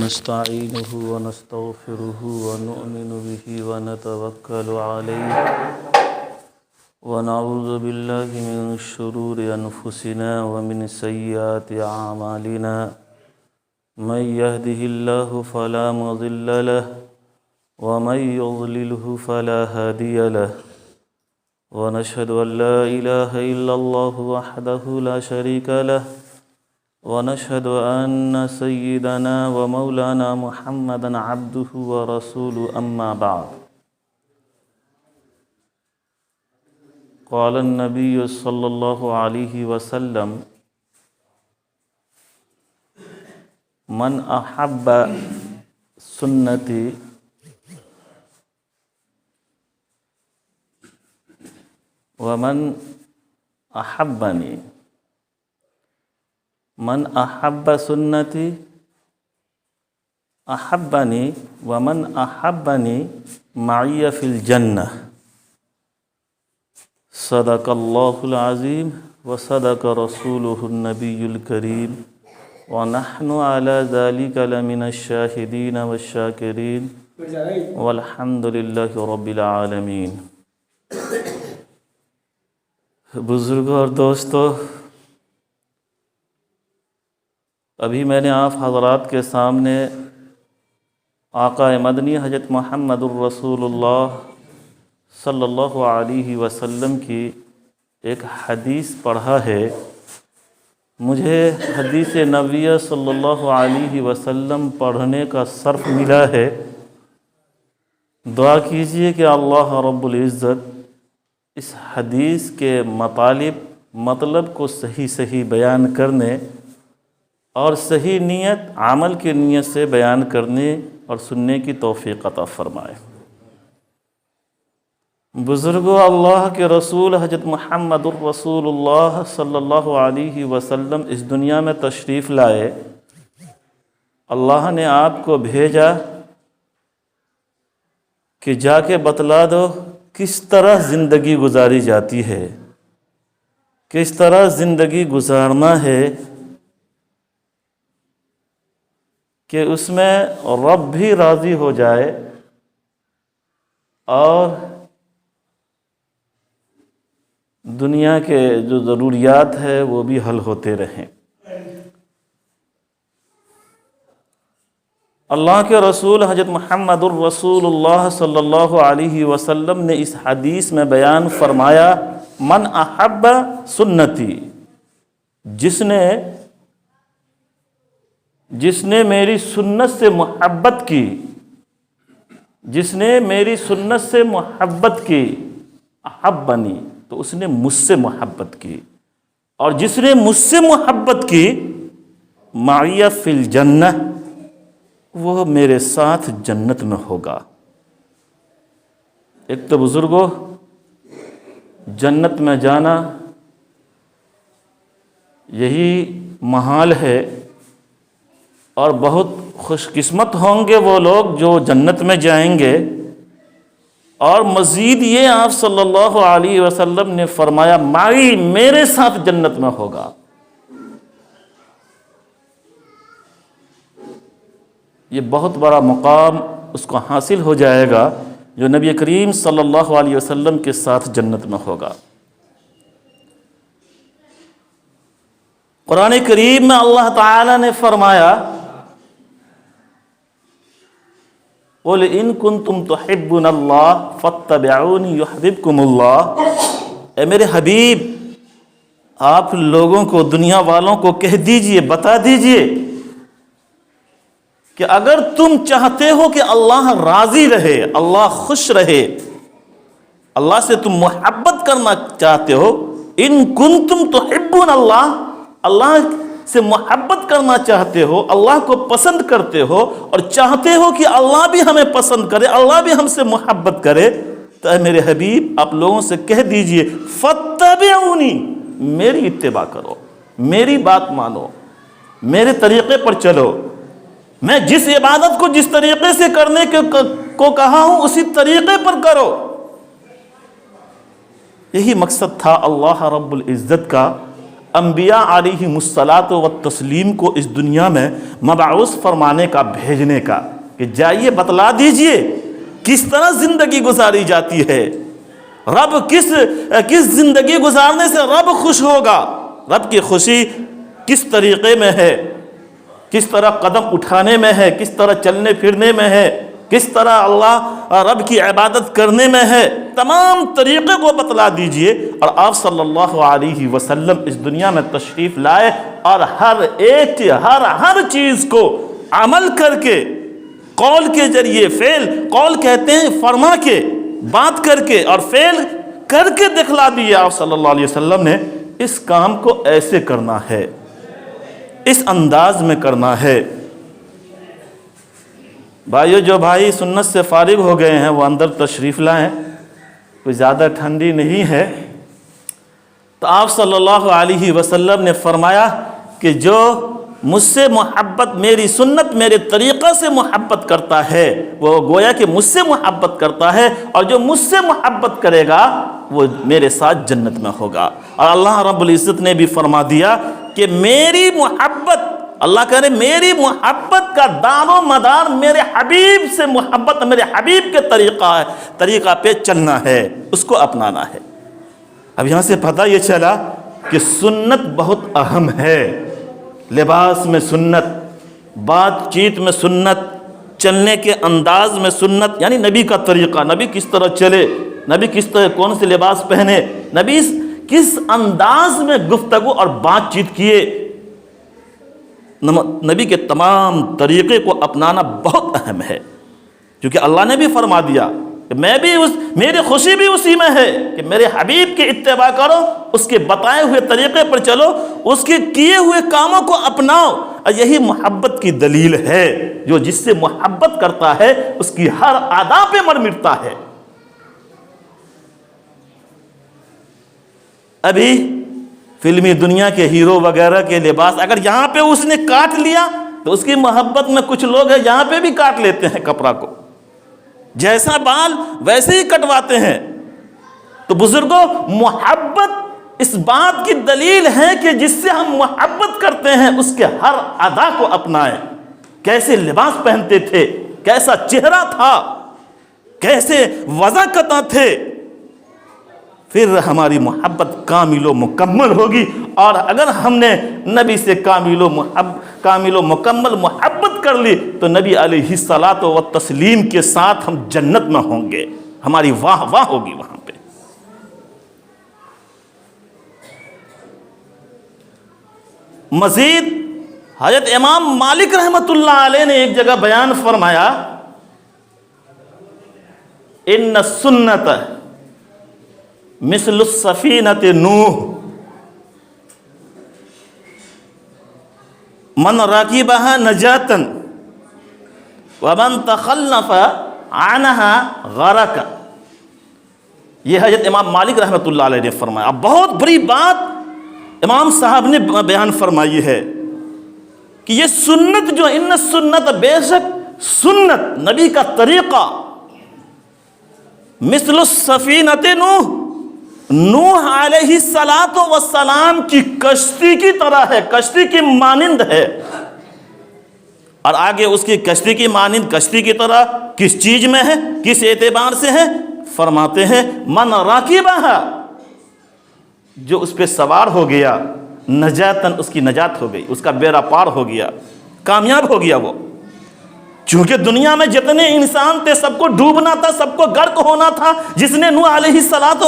ونستعينه ونستغفره ونؤمن به ونتوكل عليه ونعوذ بالله من شرور أنفسنا ومن سيئات أعمالنا من يهده الله فلا مضل له ومن يضلله فلا هادي له ونشهد أن لا إله إلا الله وحده لا شريك له ونشهد أن سيدنا ومولانا محمدا عبده ورسوله أما بعد قال النبي صلى الله عليه وسلم من أحب سنتي ومن أحبني من أحب سنتي أحبني ومن أحبني معي في الجنة صدق الله العظيم وصدق رسوله النبي الكريم ونحن على ذلك لمن الشاهدين والشاكرين والحمد لله رب العالمين۔ بزرگوں اور دوستو، ابھی میں نے آپ حضرات کے سامنے آقا مدنی حضرت محمد الرسول اللہ صلی اللہ علیہ وسلم کی ایک حدیث پڑھا ہے۔ مجھے حدیث نبویہ صلی اللہ علیہ وسلم پڑھنے کا شرف ملا ہے۔ دعا کیجئے کہ اللہ رب العزت اس حدیث کے مطلب کو صحیح بیان کرنے اور صحیح نیت عمل کی نیت سے بیان کرنے اور سننے کی توفیق عطا فرمائے۔ بزرگوں، اللہ کے رسول حضرت محمد الرسول اللہ صلی اللہ علیہ وسلم اس دنیا میں تشریف لائے۔ اللہ نے آپ کو بھیجا کہ جا کے بتلا دو کس طرح زندگی گزاری جاتی ہے، کس طرح زندگی گزارنا ہے کہ اس میں رب بھی راضی ہو جائے اور دنیا کے جو ضروریات ہے وہ بھی حل ہوتے رہیں۔ اللہ کے رسول حضرت محمد الرسول اللہ صلی اللہ علیہ وسلم نے اس حدیث میں بیان فرمایا، من احب سنتی، جس نے میری سنت سے محبت کی، جس نے میری سنت سے محبت کی، احبنی، تو اس نے مجھ سے محبت کی، اور جس نے مجھ سے محبت کی، معی فی الجنہ، وہ میرے ساتھ جنت میں ہوگا۔ ایک تو بزرگوں، جنت میں جانا یہی محال ہے، اور بہت خوش قسمت ہوں گے وہ لوگ جو جنت میں جائیں گے۔ اور مزید یہ آپ صلی اللہ علیہ وسلم نے فرمایا، معی، میرے ساتھ جنت میں ہوگا۔ یہ بہت بڑا مقام اس کو حاصل ہو جائے گا جو نبی کریم صلی اللہ علیہ وسلم کے ساتھ جنت میں ہوگا۔ قرآن کریم میں اللہ تعالی نے فرمایا، قُلْ إِن كُنتُمْ تُحِبُّونَ اللَّهَ فَاتَّبِعُونِي يُحْبِبْكُمُ اللَّهُ۔ اے میرے حبیب، آپ لوگوں کو، دنیا والوں کو کہہ دیجئے، بتا دیجئے کہ اگر تم چاہتے ہو کہ اللہ راضی رہے، اللہ خوش رہے، اللہ سے تم محبت کرنا چاہتے ہو، ان کنتم تحبون اللہ، اللہ سے محبت کرنا چاہتے ہو، اللہ کو پسند کرتے ہو، اور چاہتے ہو کہ اللہ بھی ہمیں پسند کرے، اللہ بھی ہم سے محبت کرے، تو اے میرے حبیب آپ لوگوں سے کہہ دیجئے، فاتبعونی، میری اتباع کرو، میری بات مانو، میرے طریقے پر چلو، میں جس عبادت کو جس طریقے سے کرنے کو کہا ہوں اسی طریقے پر کرو۔ یہی مقصد تھا اللہ رب العزت کا۔ انبیاء علیہم الصلاۃ والتسلیم کو اس دنیا میں مبعوث فرمانے کا، بھیجنے کا، کہ جائیے بتلا دیجئے کس طرح زندگی گزاری جاتی ہے، رب کس زندگی گزارنے سے رب خوش ہوگا، رب کی خوشی کس طریقے میں ہے، کس طرح قدم اٹھانے میں ہے، کس طرح چلنے پھرنے میں ہے، کس طرح اللہ رب کی عبادت کرنے میں ہے، تمام طریقے کو بتلا دیجئے۔ اور آپ صلی اللہ علیہ وسلم اس دنیا میں تشریف لائے اور ہر چیز کو عمل کر کے، قول کے ذریعے، قول کہتے ہیں فرما کے، بات کر کے، اور فعل کر کے دکھلا دیا آپ صلی اللہ علیہ وسلم نے۔ اس کام کو ایسے کرنا ہے، اس انداز میں کرنا ہے۔ بھائیو، جو بھائی سنت سے فارغ ہو گئے ہیں وہ اندر تشریف لائیں، کوئی زیادہ ٹھنڈی نہیں ہے۔ تو آپ صلی اللہ علیہ وسلم نے فرمایا کہ جو مجھ سے محبت، میری سنت، میرے طریقہ سے محبت کرتا ہے، وہ گویا کہ مجھ سے محبت کرتا ہے، اور جو مجھ سے محبت کرے گا وہ میرے ساتھ جنت میں ہوگا۔ اور اللہ رب العزت نے بھی فرما دیا کہ میری محبت، اللہ کہہ رہے میری محبت کا دار و مدار میرے حبیب سے محبت، میرے حبیب کے طریقہ پہ چلنا ہے، اس کو اپنانا ہے۔ اب یہاں سے پتہ یہ چلا کہ سنت بہت اہم ہے، لباس میں سنت، بات چیت میں سنت، چلنے کے انداز میں سنت، یعنی نبی کا طریقہ، نبی کس طرح چلے، نبی کس طرح کون سے لباس پہنے، نبی کس انداز میں گفتگو اور بات چیت کیے، نبی کے تمام طریقے کو اپنانا بہت اہم ہے، کیونکہ اللہ نے بھی فرما دیا کہ میری خوشی بھی اسی میں ہے کہ میرے حبیب کی اتباع کرو، اس کے بتائے ہوئے طریقے پر چلو، اس کے کیے ہوئے کاموں کو اپناؤ۔ اور یہی محبت کی دلیل ہے، جو جس سے محبت کرتا ہے اس کی ہر ادا پہ مر مٹتا ہے۔ ابھی فلمی دنیا کے ہیرو وغیرہ کے لباس اگر یہاں پہ اس نے کاٹ لیا تو اس کی محبت میں کچھ لوگ ہیں یہاں پہ بھی کاٹ لیتے ہیں کپڑا کو، جیسا بال ویسے ہی کٹواتے ہیں۔ تو بزرگوں، محبت اس بات کی دلیل ہے کہ جس سے ہم محبت کرتے ہیں اس کے ہر ادا کو اپنائیں۔ کیسے لباس پہنتے تھے، کیسا چہرہ تھا، کیسے وضاحت تھے، پھر ہماری محبت کامل و مکمل ہوگی۔ اور اگر ہم نے نبی سے کامل و مکمل محبت کر لی تو نبی علیہ الصلاۃ والتسلیم کے ساتھ ہم جنت میں ہوں گے، ہماری واہ واہ ہوگی وہاں پہ۔ مزید حضرت امام مالک رحمۃ اللہ علیہ نے ایک جگہ بیان فرمایا، ان السنت مثل السفینۃ نوح من رکبها نجاتا ومن تخلف عنها غرق۔ یہ حضرت امام مالک رحمۃ اللہ علیہ نے فرمایا۔ اب بہت بڑی بات امام صاحب نے بیان فرمائی ہے کہ یہ سنت جو ان السنت، بے شک سنت نبی کا طریقہ، مثل السفینۃ نوح علیہ الصلاۃ والسلام کی کشتی کی طرح ہے، کشتی کی مانند ہے۔ اور آگے اس کی کشتی کی مانند، کشتی کی طرح کس چیز میں ہے، کس اعتبار سے ہے؟ فرماتے ہیں من راکبہا، جو اس پہ سوار ہو گیا، نجاتن، اس کی نجات ہو گئی، اس کا بیڑا پار ہو گیا، کامیاب ہو گیا وہ۔ چونکہ دنیا میں جتنے انسان تھے سب کو ڈوبنا تھا، سب کو غرق ہونا تھا۔ جس نے نوح علیہ الصلاۃ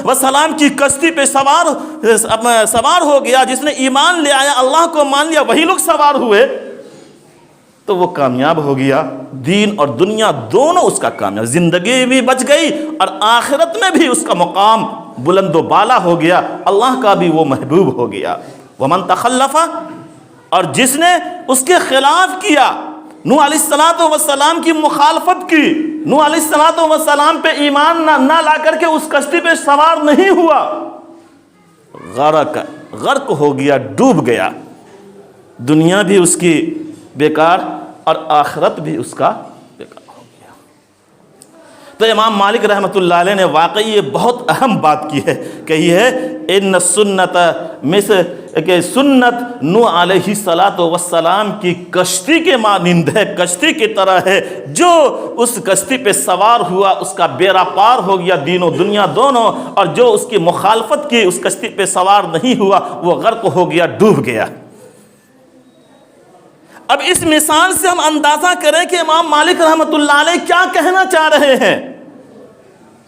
والسلام کی کشتی پہ سوار ہو گیا، جس نے ایمان لے آیا، اللہ کو مان لیا، وہی لوگ سوار ہوئے، تو وہ کامیاب ہو گیا۔ دین اور دنیا دونوں اس کا کامیاب، زندگی بھی بچ گئی اور آخرت میں بھی اس کا مقام بلند و بالا ہو گیا، اللہ کا بھی وہ محبوب ہو گیا۔ ومن تخلف، اور جس نے اس کے خلاف کیا، نوح علیہ الصلاۃ والسلام کی مخالفت کی، نوح علیہ الصلاۃ والسلام پہ ایمان نہ لا کر کے اس کشتی پہ سوار نہیں ہوا، غرق ہو گیا، ڈوب گیا، دنیا بھی اس کی بیکار اور آخرت بھی اس کا بیکار ہو گیا۔ تو امام مالک رحمۃ اللہ علیہ نے واقعی یہ بہت اہم بات کی ہے، کہی ہے ان سنت کہ سنت نوح علیہ السلام کی کشتی کے مانند ہے، کشتی کی طرح ہے، جو اس کشتی پہ سوار ہوا اس کا بیڑا پار ہو گیا دین و دنیا دونوں، اور جو اس کی مخالفت کی اس کشتی پہ سوار نہیں ہوا وہ غرق ہو گیا، ڈوب گیا۔ اب اس مثال سے ہم اندازہ کریں کہ امام مالک رحمۃ اللہ علیہ کیا کہنا چاہ رہے ہیں،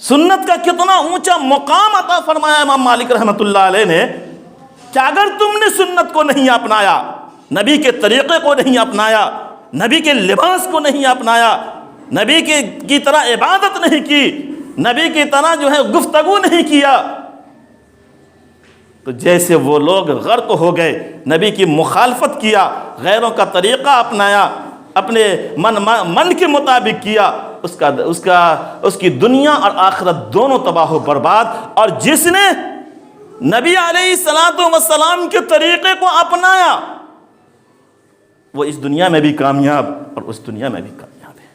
سنت کا کتنا اونچا مقام عطا فرمایا امام مالک رحمۃ اللہ علیہ نے، کہ اگر تم نے سنت کو نہیں اپنایا، نبی کے طریقے کو نہیں اپنایا، نبی کے لباس کو نہیں اپنایا، نبی کی طرح عبادت نہیں کی، نبی کی طرح جو ہے گفتگو نہیں کیا، تو جیسے وہ لوگ غرق ہو گئے، نبی کی مخالفت کیا، غیروں کا طریقہ اپنایا، اپنے من کے مطابق کیا، اس کی دنیا اور آخرت دونوں تباہ و برباد۔ اور جس نے نبی علیہ السلام کے طریقے کو اپنایا وہ اس دنیا میں بھی کامیاب اور اس دنیا میں بھی کامیاب ہے۔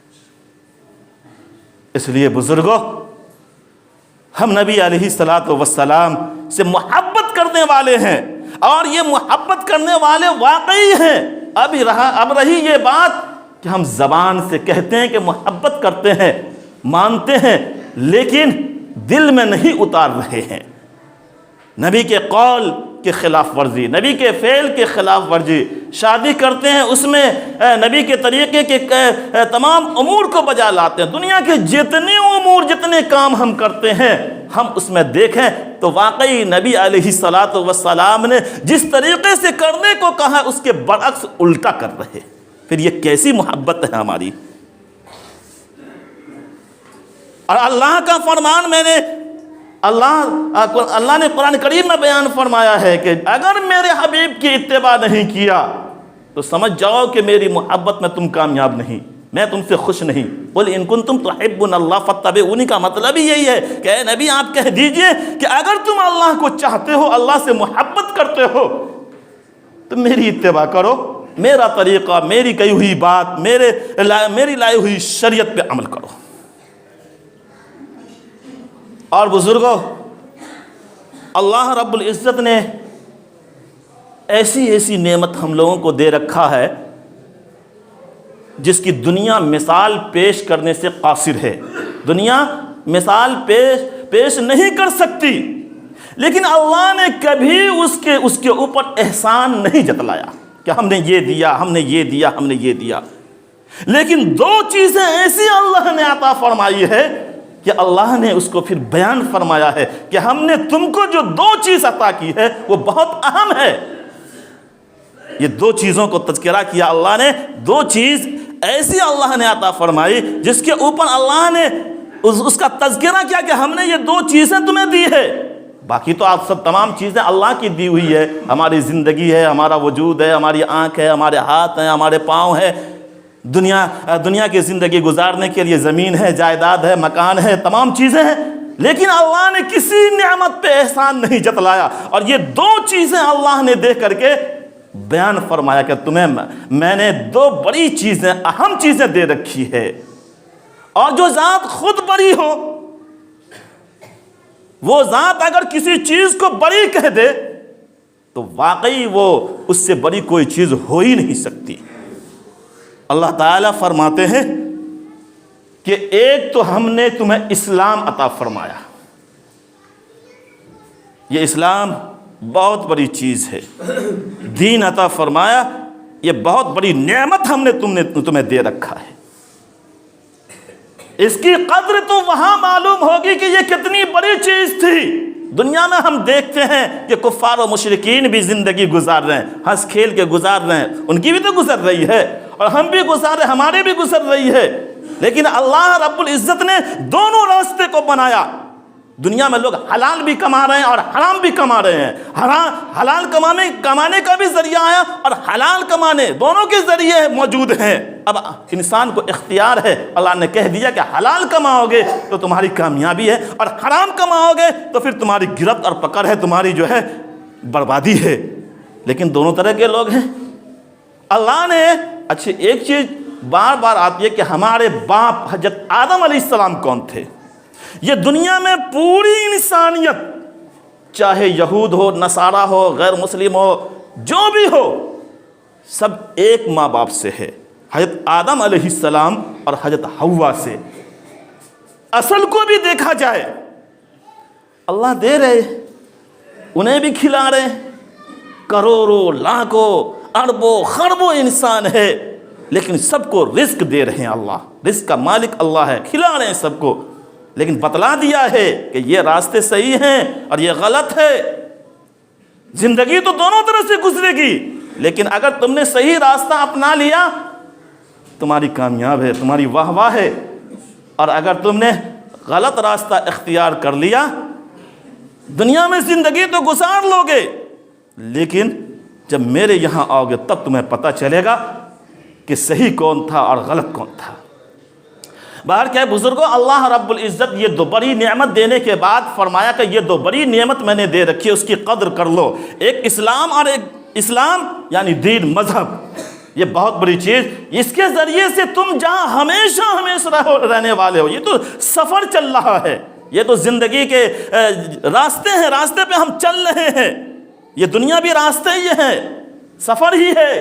اس لیے بزرگوں، ہم نبی علیہ السلام سے محبت کرنے والے ہیں، اور یہ محبت کرنے والے واقعی ہیں۔ اب رہی یہ بات کہ ہم زبان سے کہتے ہیں کہ محبت کرتے ہیں، مانتے ہیں، لیکن دل میں نہیں اتار رہے ہیں۔ نبی کے قول کے خلاف ورزی، نبی کے فعل کے خلاف ورزی، شادی کرتے ہیں اس میں نبی کے طریقے کے تمام امور کو بجا لاتے ہیں۔ دنیا کے جتنے امور، جتنے کام ہم کرتے ہیں، ہم اس میں دیکھیں تو واقعی نبی علیہ السلام نے جس طریقے سے کرنے کو کہا اس کے برعکس الٹا کر رہے۔ پھر یہ کیسی محبت ہے ہماری؟ اور اللہ کا فرمان اللہ نے قرآن کریم میں بیان فرمایا ہے کہ اگر میرے حبیب کی اتباع نہیں کیا تو سمجھ جاؤ کہ میری محبت میں تم کامیاب نہیں، میں تم سے خوش نہیں۔ قل ان کنتم تحبون اللہ فاتبعونی کا مطلب ہی یہی ہے کہ اے نبی آپ کہہ دیجئے کہ اگر تم اللہ کو چاہتے ہو، اللہ سے محبت کرتے ہو، تو میری اتباع کرو، میرا طریقہ، میری کہی ہوئی بات، میری لائی ہوئی شریعت پہ عمل کرو۔ اور بزرگوں، اللہ رب العزت نے ایسی نعمت ہم لوگوں کو دے رکھا ہے جس کی دنیا مثال پیش کرنے سے قاصر ہے، دنیا مثال پیش نہیں کر سکتی، لیکن اللہ نے کبھی اس کے اوپر احسان نہیں جتلایا کہ ہم نے یہ دیا، ہم نے یہ دیا، ہم نے یہ دیا۔ لیکن دو چیزیں ایسی اللہ نے عطا فرمائی ہے کہ اللہ نے اس کو پھر بیان فرمایا ہے کہ ہم نے تم کو جو دو چیز عطا کی ہے وہ بہت اہم ہے۔ یہ دو چیزوں کو تذکرہ کیا اللہ نے، دو چیز ایسی اللہ نے عطا فرمائی جس کے اوپر اللہ نے اس کا تذکرہ کیا کہ ہم نے یہ دو چیزیں تمہیں دی ہے۔ باقی تو آپ سب تمام چیزیں اللہ کی دی ہوئی ہے، ہماری زندگی ہے، ہمارا وجود ہے، ہماری آنکھ ہے، ہمارے ہاتھ ہیں، ہمارے پاؤں ہے، دنیا کی زندگی گزارنے کے لیے زمین ہے، جائیداد ہے، مکان ہے، تمام چیزیں ہیں، لیکن اللہ نے کسی نعمت پہ احسان نہیں جتلایا۔ اور یہ دو چیزیں اللہ نے دے کر کے بیان فرمایا کہ تمہیں میں نے دو بڑی چیزیں، اہم چیزیں دے رکھی ہے، اور جو ذات خود بڑی ہو، وہ ذات اگر کسی چیز کو بڑی کہہ دے تو واقعی وہ اس سے بڑی کوئی چیز ہو ہی نہیں سکتی۔ اللہ تعالیٰ فرماتے ہیں کہ ایک تو ہم نے تمہیں اسلام عطا فرمایا، یہ اسلام بہت بڑی چیز ہے، دین عطا فرمایا، یہ بہت بڑی نعمت ہم نے تمہیں دے رکھا ہے۔ اس کی قدر تو وہاں معلوم ہوگی کہ یہ کتنی بڑی چیز تھی۔ دنیا میں ہم دیکھتے ہیں کہ کفار و مشرکین بھی زندگی گزار رہے ہیں، ہنس کھیل کے گزار رہے ہیں، ان کی بھی تو گزر رہی ہے، اور ہم بھی گزار رہے ہیں، ہماری بھی گزر رہی ہے، لیکن اللہ رب العزت نے دونوں راستے کو بنایا۔ دنیا میں لوگ حلال بھی کما رہے ہیں اور حرام بھی کما رہے ہیں، حلال کمانے کا بھی ذریعہ آیا اور حلال کمانے دونوں کے ذریعے موجود ہیں۔ اب انسان کو اختیار ہے، اللہ نے کہہ دیا کہ حلال کماؤ گے تو تمہاری کامیابی ہے، اور حرام کماؤ گے تو پھر تمہاری گرفت اور پکڑ ہے، تمہاری جو ہے بربادی ہے۔ لیکن دونوں طرح کے لوگ ہیں۔ اللہ نے ایک چیز بار بار آتی ہے کہ ہمارے باپ حضرت آدم علیہ السلام کون تھے؟ یہ دنیا میں پوری انسانیت چاہے یہود ہو، نصارہ ہو، غیر مسلم ہو، جو بھی ہو، سب ایک ماں باپ سے ہے، حضرت آدم علیہ السلام اور حضرت حوا سے۔ اصل کو بھی دیکھا جائے، اللہ دے رہے، انہیں بھی کھلا رہے، کروڑوں لاکھوں اربوں خربوں انسان ہے، لیکن سب کو رزق دے رہے ہیں اللہ، رزق کا مالک اللہ ہے، کھلا رہے ہیں سب کو، لیکن بتلا دیا ہے کہ یہ راستے صحیح ہیں اور یہ غلط ہے۔ زندگی تو دونوں طرح سے گزرے گی، لیکن اگر تم نے صحیح راستہ اپنا لیا تمہاری کامیاب ہے، تمہاری واہ واہ ہے، اور اگر تم نے غلط راستہ اختیار کر لیا دنیا میں زندگی تو گزار لو گے، لیکن جب میرے یہاں آؤ گے تب تمہیں پتہ چلے گا کہ صحیح کون تھا اور غلط کون تھا۔ باہر کیا ہے بزرگوں، اللہ رب العزت یہ دو بڑی نعمت دینے کے بعد فرمایا کہ یہ دو بڑی نعمت میں نے دے رکھی ہے، اس کی قدر کر لو۔ ایک اسلام، اور ایک اسلام یعنی دین، مذہب، یہ بہت بڑی چیز، اس کے ذریعے سے تم جہاں ہمیشہ رہنے والے ہو، یہ تو سفر چل رہا ہے، یہ تو زندگی کے راستے ہیں، راستے پہ ہم چل رہے ہیں، یہ دنیا بھی راستے ہی ہے، سفر ہی ہے،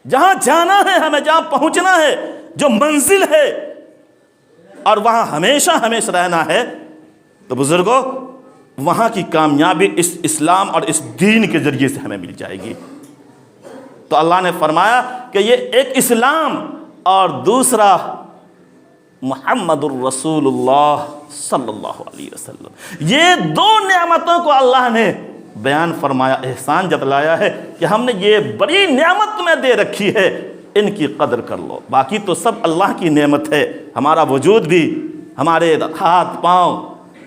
جہاں جانا ہے ہمیں، جہاں پہنچنا ہے، جو منزل ہے، اور وہاں ہمیشہ رہنا ہے۔ تو بزرگوں، وہاں کی کامیابی اس اسلام اور اس دین کے ذریعے سے ہمیں مل جائے گی۔ تو اللہ نے فرمایا کہ یہ ایک اسلام اور دوسرا محمد الرسول اللہ صلی اللہ علیہ وسلم، یہ دو نعمتوں کو اللہ نے بیان فرمایا، احسان جتلایا ہے کہ ہم نے یہ بڑی نعمت تمہیں دے رکھی ہے، ان کی قدر کر لو۔ باقی تو سب اللہ کی نعمت ہے، ہمارا وجود بھی، ہمارے ہاتھ پاؤں،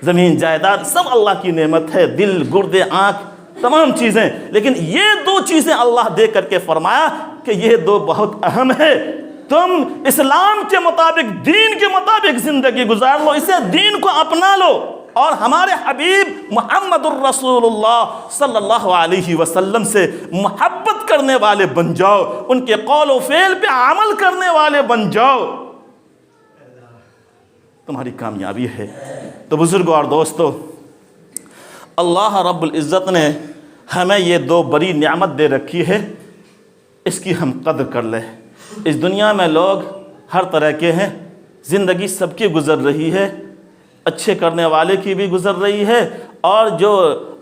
زمین جائیداد، سب اللہ کی نعمت ہے، دل، گردے، آنکھ، تمام چیزیں، لیکن یہ دو چیزیں اللہ دے کر کے فرمایا کہ یہ دو بہت اہم ہے، تم اسلام کے مطابق، دین کے مطابق زندگی گزار لو، اسے دین کو اپنا لو، اور ہمارے حبیب محمد الرسول اللہ صلی اللہ علیہ وسلم سے محبت کرنے والے بن جاؤ، ان کے قول و فعل پہ عمل کرنے والے بن جاؤ، تمہاری کامیابی ہے۔ تو بزرگوں اور دوستو، اللہ رب العزت نے ہمیں یہ دو بڑی نعمت دے رکھی ہے، اس کی ہم قدر کر لیں۔ اس دنیا میں لوگ ہر طرح کے ہیں، زندگی سب کی گزر رہی ہے، اچھے کرنے والے کی بھی گزر رہی ہے، اور جو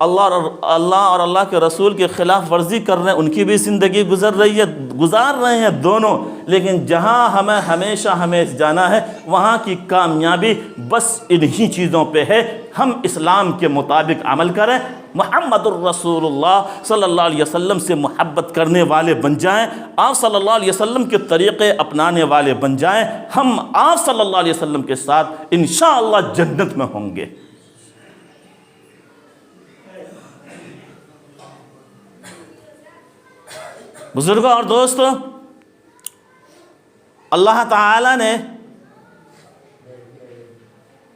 اللہ اور اللہ کے رسول کے خلاف ورزی کر رہے ہیں ان کی بھی زندگی گزر رہی ہے، گزار رہے ہیں دونوں، لیکن جہاں ہمیں جانا ہے وہاں کی کامیابی بس انہی چیزوں پہ ہے۔ ہم اسلام کے مطابق عمل کریں، محمد الرسول اللہ صلی اللہ علیہ وسلم سے محبت کرنے والے بن جائیں، آپ صلی اللہ علیہ وسلم کے طریقے اپنانے والے بن جائیں، ہم آپ صلی اللہ علیہ وسلم کے ساتھ انشاءاللہ جنت میں ہوں گے۔ بزرگوں اور دوستو، اللہ تعالی نے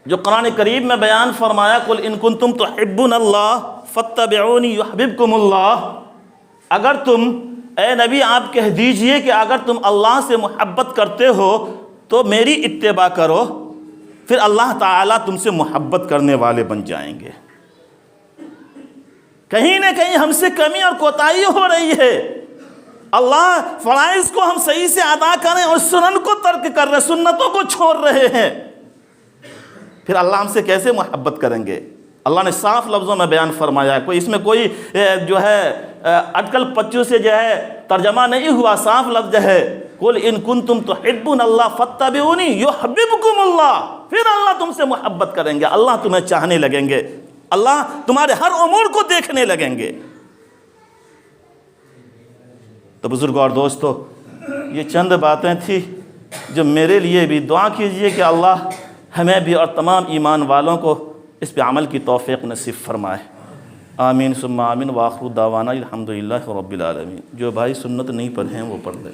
جو قرآن کریم میں بیان فرمایا، قُلْ إِن كُنتُمْ تُحِبُّونَ اللَّهَ فَاتَّبِعُونِي يُحْبِبْكُمُ اللَّهُ، اگر تم، اے نبی آپ کہہ دیجئے کہ اگر تم اللہ سے محبت کرتے ہو تو میری اتباع کرو، پھر اللہ تعالیٰ تم سے محبت کرنے والے بن جائیں گے۔ کہیں نہ کہیں ہم سے کمی اور کوتاہی ہو رہی ہے، اللہ فرائض کو ہم صحیح سے ادا کریں اور سنن کو ترک کر رہے، سنتوں کو چھوڑ رہے ہیں، پھر اللہ ہم سے کیسے محبت کریں گے؟ اللہ نے صاف لفظوں میں بیان فرمایا ہے، اس میں کوئی جو ہے اٹکل پچو سے جو ہے ترجمہ نہیں ہوا، صاف لفظ ہے، قُلْ إِن كُنتُمْ تُحِبُّونَ اللَّهَ فَاتَّبِعُونِي يُحْبِبْكُمُ اللَّهُ، پھر اللہ تم سے محبت کریں گے، اللہ تمہیں چاہنے لگیں گے، اللہ تمہارے ہر امور کو دیکھنے لگیں گے۔ تو بزرگوں اور دوستو، یہ چند باتیں تھیں جو میرے لیے بھی، دعا کیجئے کہ اللہ ہمیں بھی اور تمام ایمان والوں کو اس پہ عمل کی توفیق نصیب فرمائے، آمین ثم آمین، وآخر دعوانا الحمدللہ رب العالمین۔ جو بھائی سنت نہیں پڑھے ہیں وہ پڑھ لیں۔